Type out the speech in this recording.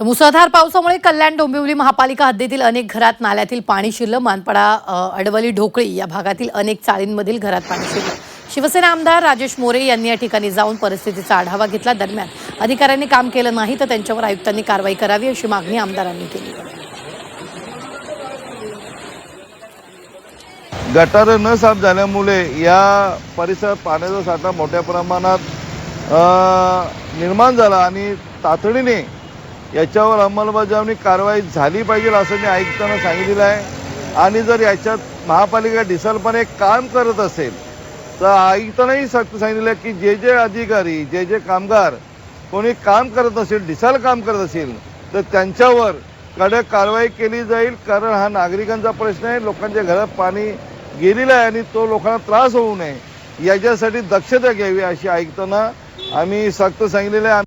तर मुसळधार पावसामुळे कल्याण डोंबिवली महापालिका हद्दीतील अनेक घरात नाल्यातील पाणी शिरलं। मानपाडा अडवली ढोकळी या भागातील अनेक चाळींमधील घरात पाणी शिरलं। शिवसेना आमदार राजेश मोरे यांनी या ठिकाणी जाऊन परिस्थितीचा आढावा घेतला। दरम्यान अधिकाऱ्यांनी काम केलं नाही तर त्यांच्यावर आयुक्तांनी कारवाई करावी अशी मागणी आमदारांनी केली। गटार न साफ झाल्यामुळे या परिसरात पाण्याचा साठा मोठ्या प्रमाणात निर्माण झाला आणि तातडीने याच्यावर अंमलबजावणी कारवाई झाली पाहिजे असं मी आयुक्तांना सांगितलेलं आहे। आणि जर याच्यात महापालिका ढिसाळपणे काम करत असेल तर आयुक्तांनाही सक्त सांगितलं की जे अधिकारी जे कामगार कोणी काम करत असेल, ढिसाळ काम करत असेल तर त्यांच्यावर कडक कारवाई केली जाईल। कारण हा नागरिकांचा प्रश्न आहे, लोकांच्या घरात पाणी गेलेलं आहे आणि तो लोकांना त्रास होऊ नये याच्यासाठी दक्षता घ्यावी अशी आयुक्तांना आम्ही सक्त सांगितलेलं आहे।